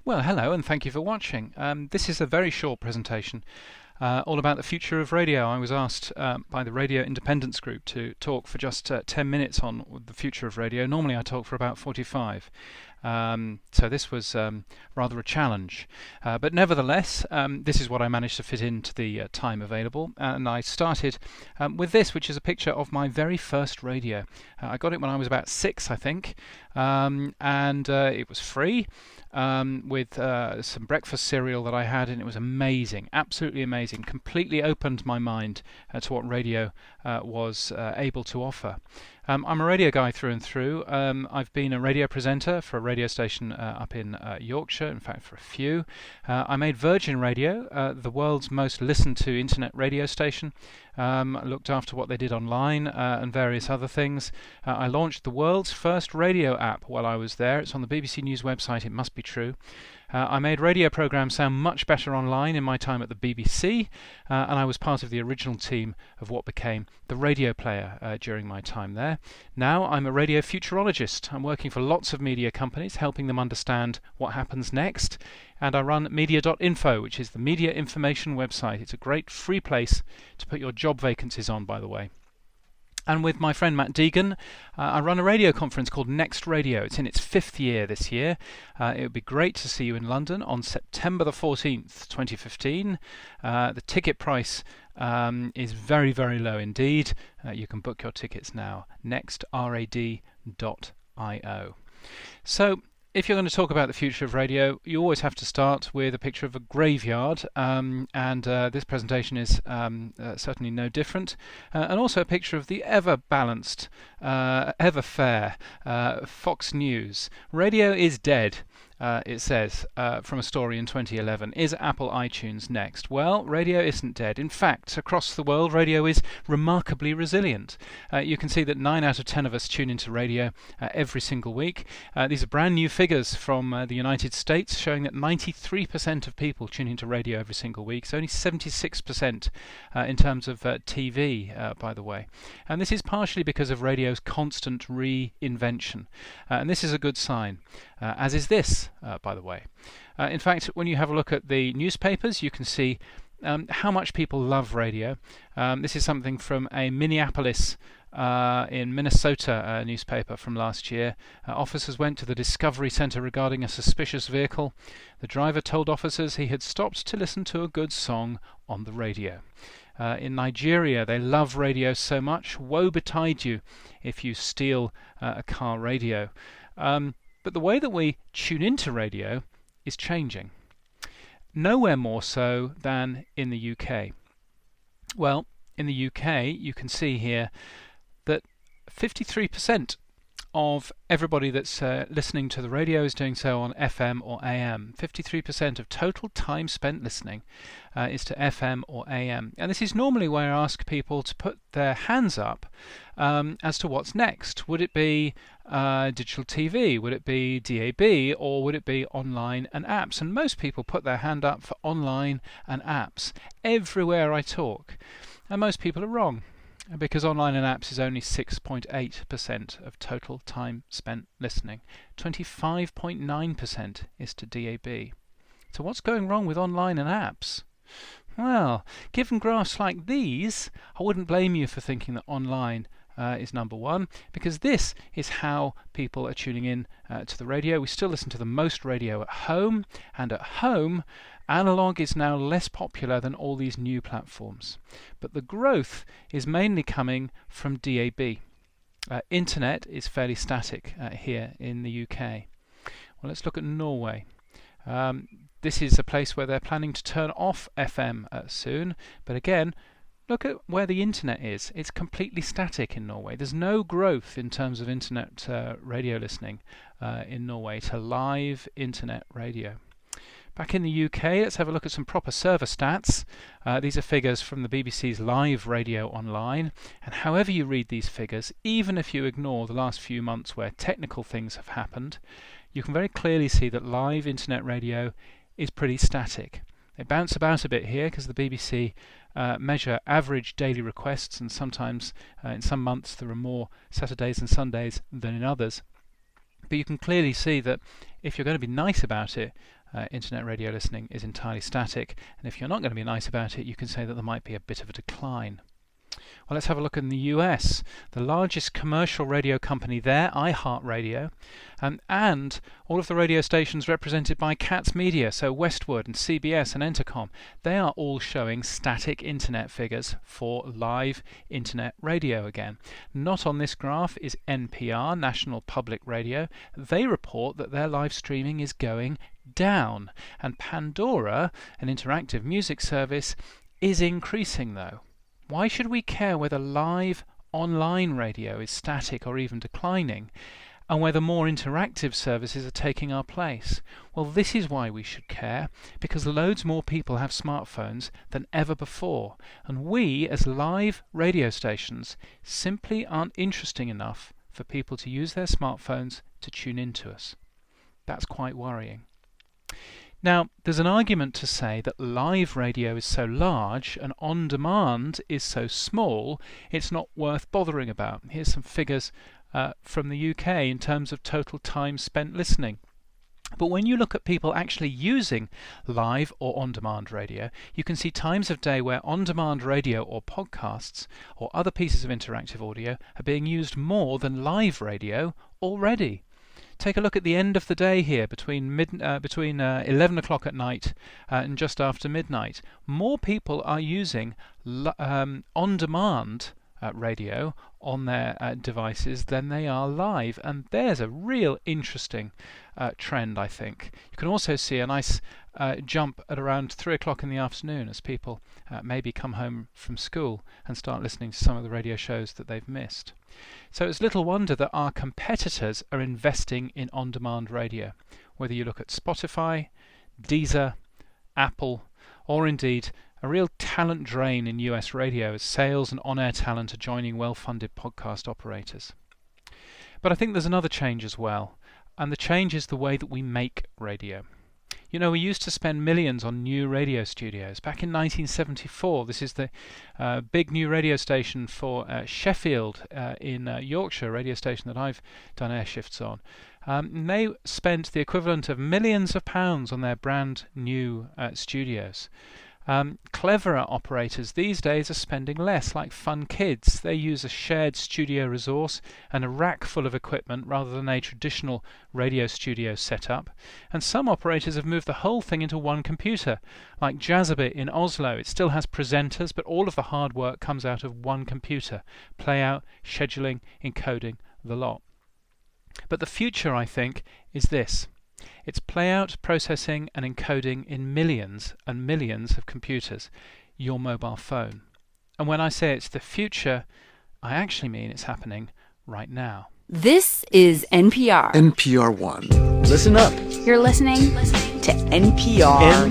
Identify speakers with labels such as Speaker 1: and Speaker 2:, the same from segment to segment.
Speaker 1: Well, hello and thank you for watching. This is a very short presentation all about the future of radio. I was asked by the Radio Independence Group to talk for just 10 minutes on the future of radio. Normally I talk for about 45. So this was rather a challenge. But nevertheless, this is what I managed to fit into the time available. And I started with this, which is a picture of my very first radio. I got it when I was about 6, I think. And it was free. With some breakfast cereal that I had, and it was amazing, absolutely amazing. Completely opened my mind to what radio was able to offer. I'm a radio guy through and through. I've been a radio presenter for a radio station up in Yorkshire, in fact for a few. I made Virgin Radio, the world's most listened to internet radio station. Looked after what they did online and various other things. I launched the world's first radio app while I was there. It's on the BBC News website, it must be true. I made radio programmes sound much better online in my time at the BBC, and I was part of the original team of what became the Radio Player during my time there. Now I'm a radio futurologist. I'm working for lots of media companies, helping them understand what happens next, and I run media.info, which is the media information website. It's a great free place to put your job vacancies on, by the way. And with my friend Matt Deegan, I run a radio conference called Next Radio. It's in its 5th year this year. It would be great to see you in London on September the 14th, 2015. The ticket price is very, very low indeed. You can book your tickets now. nextrad.io. So, if you're going to talk about the future of radio, you always have to start with a picture of a graveyard, and this presentation is certainly no different, and also a picture of the ever-balanced, ever-fair Fox News. Radio is dead. It says from a story in 2011. Is Apple iTunes next? Well, radio isn't dead. In fact, across the world, radio is remarkably resilient. You can see that 9 out of 10 of us tune into radio every single week. These are brand new figures from the United States showing that 93% of people tune into radio every single week. It's only 76% in terms of TV, by the way. And this is partially because of radio's constant reinvention. And this is a good sign, as is this. By the way. In fact, when you have a look at the newspapers, you can see how much people love radio. This is something from a Minneapolis in Minnesota newspaper from last year. Officers went to the Discovery Center regarding a suspicious vehicle. The driver told officers he had stopped to listen to a good song on the radio. In Nigeria, they love radio so much, woe betide you if you steal a car radio. But the way that we tune into radio is changing. Nowhere more so than in the UK. Well, in the UK, you can see here that 53% of everybody that's listening to the radio is doing so on FM or AM. 53% of total time spent listening is to FM or AM. And this is normally where I ask people to put their hands up as to what's next. Would it be digital TV? Would it be DAB? Or would it be online and apps? And most people put their hand up for online and apps everywhere I talk. And most people are wrong, because online and apps is only 6.8% of total time spent listening. 25.9% is to DAB. So what's going wrong with online and apps? Well, given graphs like these, I wouldn't blame you for thinking that online is number one, because this is how people are tuning in to the radio. We still listen to the most radio at home, and at home analogue is now less popular than all these new platforms. But the growth is mainly coming from DAB. Internet is fairly static here in the UK. Well, let's look at Norway. This is a place where they're planning to turn off FM soon, but again, look at where the internet is. It's completely static in Norway. There's no growth in terms of internet radio listening in Norway to live internet radio. Back in the UK, let's have a look at some proper server stats. These are figures from the BBC's live radio online. And however you read these figures, even if you ignore the last few months where technical things have happened, you can very clearly see that live internet radio is pretty static. They bounce about a bit here because the BBC measure average daily requests, and sometimes in some months there are more Saturdays and Sundays than in others. But you can clearly see that if you're going to be nice about it, internet radio listening is entirely static. And if you're not going to be nice about it, you can say that there might be a bit of a decline. Well, let's have a look in the US. The largest commercial radio company there, iHeartRadio, and all of the radio stations represented by Katz Media, so Westwood and CBS and Entercom, they are all showing static internet figures for live internet radio again. Not on this graph is NPR, National Public Radio. They report that their live streaming is going down. And Pandora, an interactive music service, is increasing though. Why should we care whether live online radio is static or even declining, and whether more interactive services are taking our place? Well, this is why we should care, because loads more people have smartphones than ever before, and we, as live radio stations, simply aren't interesting enough for people to use their smartphones to tune in to us. That's quite worrying. Now, there's an argument to say that live radio is so large and on-demand is so small, it's not worth bothering about. Here's some figures from the UK in terms of total time spent listening. But when you look at people actually using live or on-demand radio, you can see times of day where on-demand radio or podcasts or other pieces of interactive audio are being used more than live radio already. Take a look at the end of the day here, between 11 o'clock at night and just after midnight. More people are using on-demand radio on their devices than they are live, and there's a real interesting trend, I think. You can also see a nice jump at around 3 o'clock in the afternoon as people maybe come home from school and start listening to some of the radio shows that they've missed. So it's little wonder that our competitors are investing in on-demand radio, whether you look at Spotify, Deezer, Apple, or indeed a real talent drain in US radio as sales and on-air talent are joining well-funded podcast operators. But I think there's another change as well, and the change is the way that we make radio. You know, we used to spend millions on new radio studios. Back in 1974, this is the big new radio station for Sheffield in Yorkshire, a radio station that I've done air shifts on. And they spent the equivalent of millions of pounds on their brand new studios. Cleverer operators these days are spending less, like Fun Kids. They use a shared studio resource and a rack full of equipment rather than a traditional radio studio setup. And some operators have moved the whole thing into one computer, like Jazzabit in Oslo. It still has presenters, but all of the hard work comes out of one computer. Playout, scheduling, encoding, the lot. But the future, I think, is this. It's playout, processing and encoding in millions and millions of computers, your mobile phone. And when I say it's the future, I actually mean it's happening right now.
Speaker 2: This is NPR.
Speaker 3: NPR One. Listen up.
Speaker 2: You're listening to NPR.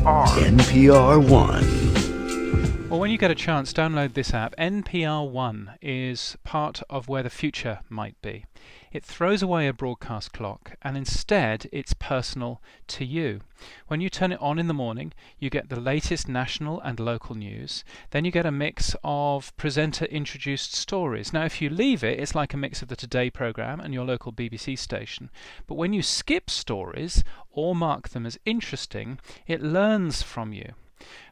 Speaker 3: NPR One.
Speaker 1: Well, when you get a chance, download this app. NPR One is part of where the future might be. It throws away a broadcast clock, and instead it's personal to you. When you turn it on in the morning, you get the latest national and local news. Then you get a mix of presenter-introduced stories. Now, if you leave it, it's like a mix of the Today programme and your local BBC station. But when you skip stories or mark them as interesting, it learns from you.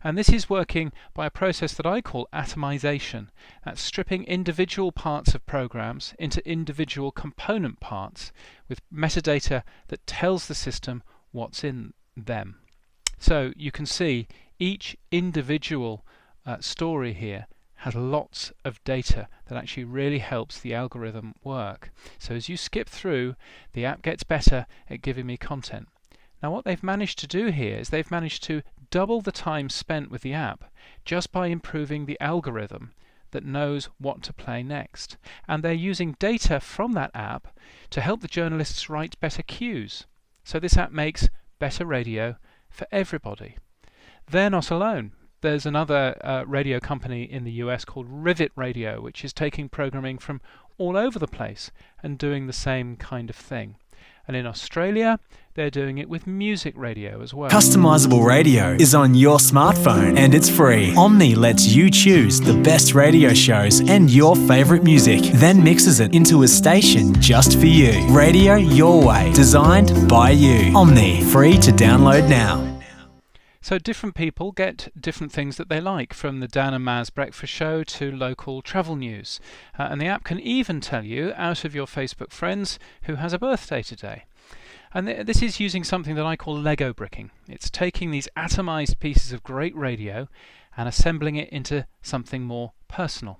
Speaker 1: And this is working by a process that I call atomization. That's stripping individual parts of programs into individual component parts with metadata that tells the system what's in them. So you can see each individual story here has lots of data that actually really helps the algorithm work. So as you skip through, the app gets better at giving me content. Now what they've managed to do here is they've managed to double the time spent with the app just by improving the algorithm that knows what to play next. And they're using data from that app to help the journalists write better cues. So this app makes better radio for everybody. They're not alone. There's another radio company in the US called Rivet Radio, which is taking programming from all over the place and doing the same kind of thing. And in Australia, they're doing it with music radio as well.
Speaker 4: Customizable radio is on your smartphone and it's free. Omni lets you choose the best radio shows and your favourite music, then mixes it into a station just for you. Radio your way, designed by you. Omni, free to download now.
Speaker 1: So different people get different things that they like, from the Dan and Maz breakfast show to local travel news. And the app can even tell you, out of your Facebook friends, who has a birthday today. And this is using something that I call Lego bricking. It's taking these atomized pieces of great radio and assembling it into something more personal.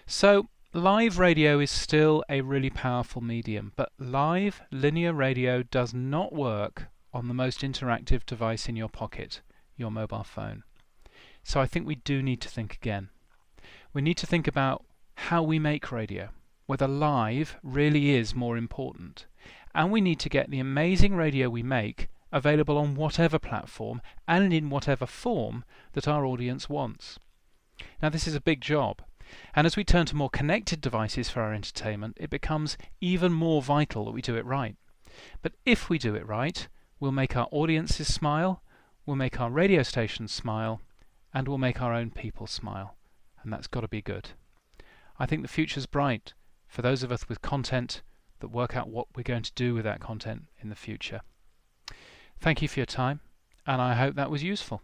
Speaker 1: So live radio is still a really powerful medium, but live linear radio does not work on the most interactive device in your pocket, your mobile phone. So I think we do need to think again. We need to think about how we make radio, whether live really is more important. And we need to get the amazing radio we make available on whatever platform and in whatever form that our audience wants. Now this is a big job. And as we turn to more connected devices for our entertainment, it becomes even more vital that we do it right. But if we do it right, we'll make our audiences smile, we'll make our radio stations smile, and we'll make our own people smile. And that's got to be good. I think the future's bright for those of us with content that work out what we're going to do with that content in the future. Thank you for your time, and I hope that was useful.